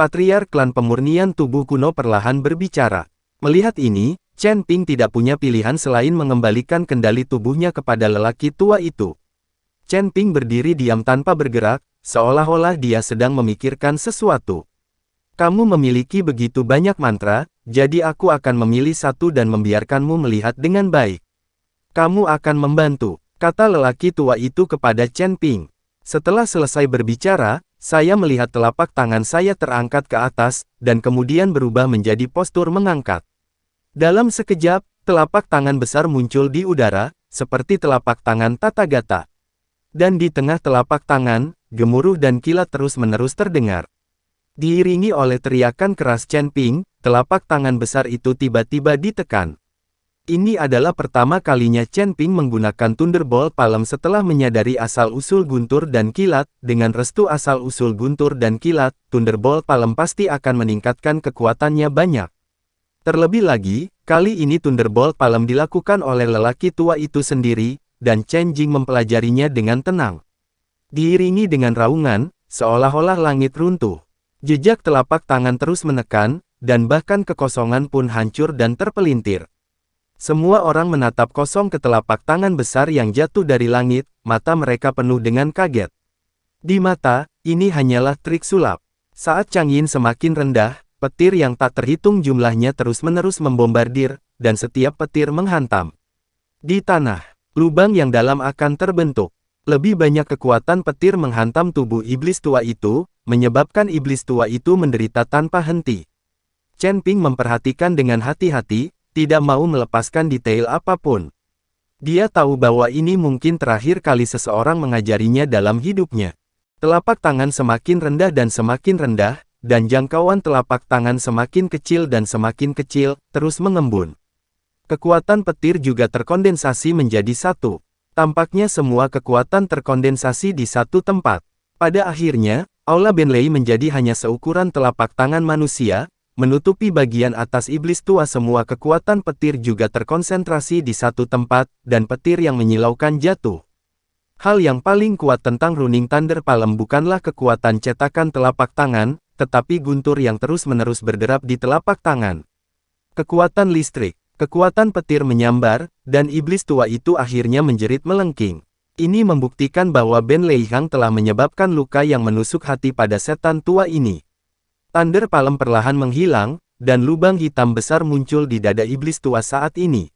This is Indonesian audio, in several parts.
Patriark klan pemurnian tubuh kuno perlahan berbicara. Melihat ini, Chen Ping tidak punya pilihan selain mengembalikan kendali tubuhnya kepada lelaki tua itu. Chen Ping berdiri diam tanpa bergerak, seolah-olah dia sedang memikirkan sesuatu. Kamu memiliki begitu banyak mantra, jadi aku akan memilih satu dan membiarkanmu melihat dengan baik. Kamu akan membantu, kata lelaki tua itu kepada Chen Ping. Setelah selesai berbicara, saya melihat telapak tangan saya terangkat ke atas, dan kemudian berubah menjadi postur mengangkat. Dalam sekejap, telapak tangan besar muncul di udara, seperti telapak tangan Tathagata. Dan di tengah telapak tangan, gemuruh dan kilat terus-menerus terdengar. Diiringi oleh teriakan keras Chen Ping, telapak tangan besar itu tiba-tiba ditekan. Ini adalah pertama kalinya Chen Ping menggunakan Thunderbolt Palm setelah menyadari asal-usul guntur dan kilat. Dengan restu asal-usul guntur dan kilat, Thunderbolt Palm pasti akan meningkatkan kekuatannya banyak. Terlebih lagi, kali ini Thunderbolt Palm dilakukan oleh lelaki tua itu sendiri, dan Chen Jing mempelajarinya dengan tenang. Diiringi dengan raungan, seolah-olah langit runtuh. Jejak telapak tangan terus menekan, dan bahkan kekosongan pun hancur dan terpelintir. Semua orang menatap kosong ke telapak tangan besar yang jatuh dari langit, mata mereka penuh dengan kaget. Di mata, ini hanyalah trik sulap. Saat Changyin semakin rendah, petir yang tak terhitung jumlahnya terus-menerus membombardir, dan setiap petir menghantam. Di tanah, lubang yang dalam akan terbentuk. Lebih banyak kekuatan petir menghantam tubuh iblis tua itu, menyebabkan iblis tua itu menderita tanpa henti. Chen Ping memperhatikan dengan hati-hati, tidak mau melepaskan detail apapun. Dia tahu bahwa ini mungkin terakhir kali seseorang mengajarinya dalam hidupnya. Telapak tangan semakin rendah, dan jangkauan telapak tangan semakin kecil, terus mengembun. Kekuatan petir juga terkondensasi menjadi satu. Tampaknya semua kekuatan terkondensasi di satu tempat. Pada akhirnya, Aula Benlei menjadi hanya seukuran telapak tangan manusia, menutupi bagian atas iblis tua. Semua kekuatan petir juga terkonsentrasi di satu tempat, dan petir yang menyilaukan jatuh. Hal yang paling kuat tentang Running Thunder Palm bukanlah kekuatan cetakan telapak tangan, tetapi guntur yang terus-menerus berderap di telapak tangan. Kekuatan listrik, kekuatan petir menyambar, dan iblis tua itu akhirnya menjerit melengking. Ini membuktikan bahwa Ben Lei Hang telah menyebabkan luka yang menusuk hati pada setan tua ini. Thunder Palm perlahan menghilang, dan lubang hitam besar muncul di dada iblis tua saat ini.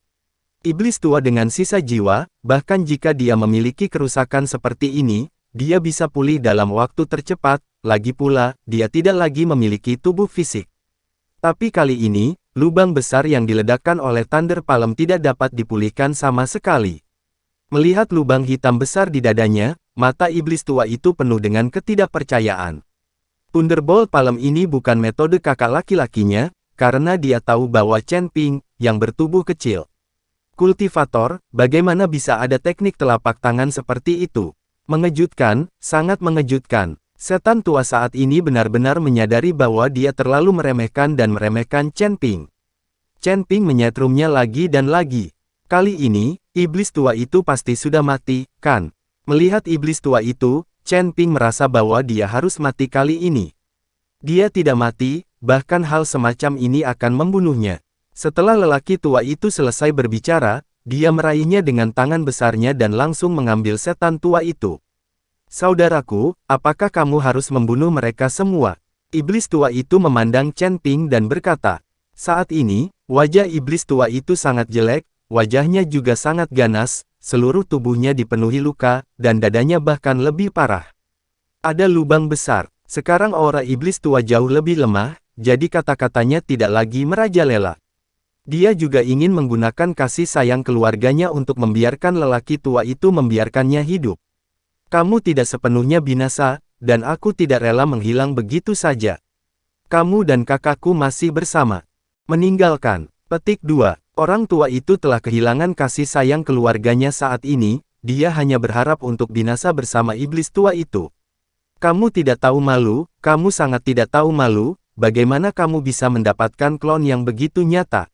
Iblis tua dengan sisa jiwa, bahkan jika dia memiliki kerusakan seperti ini, dia bisa pulih dalam waktu tercepat. Lagi pula, dia tidak lagi memiliki tubuh fisik. Tapi kali ini, lubang besar yang diledakkan oleh Thunder Palm tidak dapat dipulihkan sama sekali. Melihat lubang hitam besar di dadanya, mata iblis tua itu penuh dengan ketidakpercayaan. Thunderbolt Palm ini bukan metode kakak laki-lakinya, karena dia tahu bahwa Chen Ping, yang bertubuh kecil, kultivator, bagaimana bisa ada teknik telapak tangan seperti itu? Mengejutkan, sangat mengejutkan. Setan tua saat ini benar-benar menyadari bahwa dia terlalu meremehkan Chen Ping. Chen Ping menyetrumnya lagi dan lagi. Kali ini, iblis tua itu pasti sudah mati, kan? Melihat iblis tua itu, Chen Ping merasa bahwa dia harus mati kali ini. Dia tidak mati, bahkan hal semacam ini akan membunuhnya. Setelah lelaki tua itu selesai berbicara, dia meraihnya dengan tangan besarnya dan langsung mengambil setan tua itu. Saudaraku, apakah kamu harus membunuh mereka semua? Iblis tua itu memandang Chen Ping dan berkata. Saat ini, wajah iblis tua itu sangat jelek, wajahnya juga sangat ganas, seluruh tubuhnya dipenuhi luka, dan dadanya bahkan lebih parah. Ada lubang besar. Sekarang aura iblis tua jauh lebih lemah, jadi kata-katanya tidak lagi merajalela. Dia juga ingin menggunakan kasih sayang keluarganya untuk membiarkan lelaki tua itu membiarkannya hidup. Kamu tidak sepenuhnya binasa, dan aku tidak rela menghilang begitu saja. Kamu dan kakakku masih bersama. Meninggalkan. Petik 2. Orang tua itu telah kehilangan kasih sayang keluarganya saat ini, dia hanya berharap untuk binasa bersama iblis tua itu. Kamu tidak tahu malu, kamu sangat tidak tahu malu, bagaimana kamu bisa mendapatkan klon yang begitu nyata?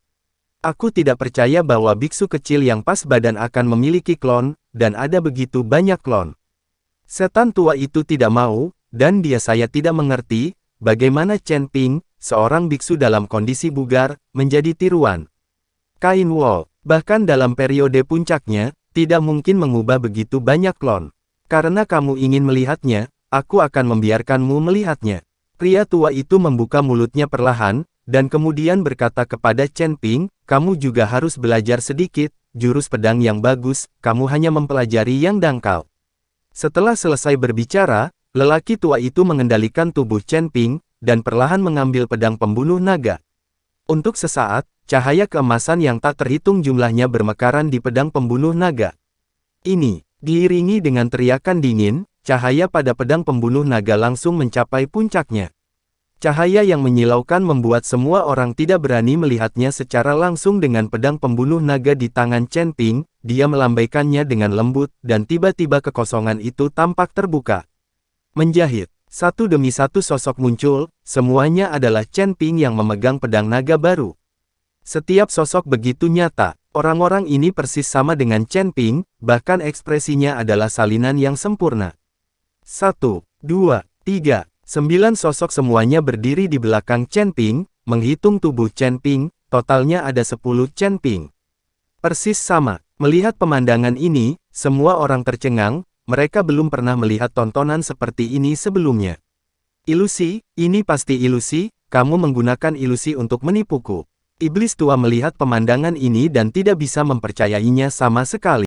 Aku tidak percaya bahwa biksu kecil yang pas badan akan memiliki klon, dan ada begitu banyak klon. Setan tua itu tidak mau, dan saya tidak mengerti, bagaimana Chen Ping, seorang biksu dalam kondisi bugar, menjadi tiruan. Kain wol, bahkan dalam periode puncaknya, tidak mungkin mengubah begitu banyak klon. Karena kamu ingin melihatnya, aku akan membiarkanmu melihatnya. Pria tua itu membuka mulutnya perlahan, dan kemudian berkata kepada Chen Ping, kamu juga harus belajar sedikit, jurus pedang yang bagus, kamu hanya mempelajari yang dangkal. Setelah selesai berbicara, lelaki tua itu mengendalikan tubuh Chen Ping, dan perlahan mengambil pedang pembunuh naga. Untuk sesaat, cahaya keemasan yang tak terhitung jumlahnya bermekaran di pedang pembunuh naga. Ini, diiringi dengan teriakan dingin, cahaya pada pedang pembunuh naga langsung mencapai puncaknya. Cahaya yang menyilaukan membuat semua orang tidak berani melihatnya secara langsung dengan pedang pembunuh naga di tangan Chen Ping, dia melambaikannya dengan lembut, dan tiba-tiba kekosongan itu tampak terbuka. Menjahit, satu demi satu sosok muncul, semuanya adalah Chen Ping yang memegang pedang naga baru. Setiap sosok begitu nyata, orang-orang ini persis sama dengan Chen Ping, bahkan ekspresinya adalah salinan yang sempurna. 1, 2, 3. 9 sosok semuanya berdiri di belakang Chen Ping, menghitung tubuh Chen Ping, totalnya ada 10 Chen Ping. Persis sama, melihat pemandangan ini, semua orang tercengang, mereka belum pernah melihat tontonan seperti ini sebelumnya. Ilusi, ini pasti ilusi, kamu menggunakan ilusi untuk menipuku. Iblis tua melihat pemandangan ini dan tidak bisa mempercayainya sama sekali.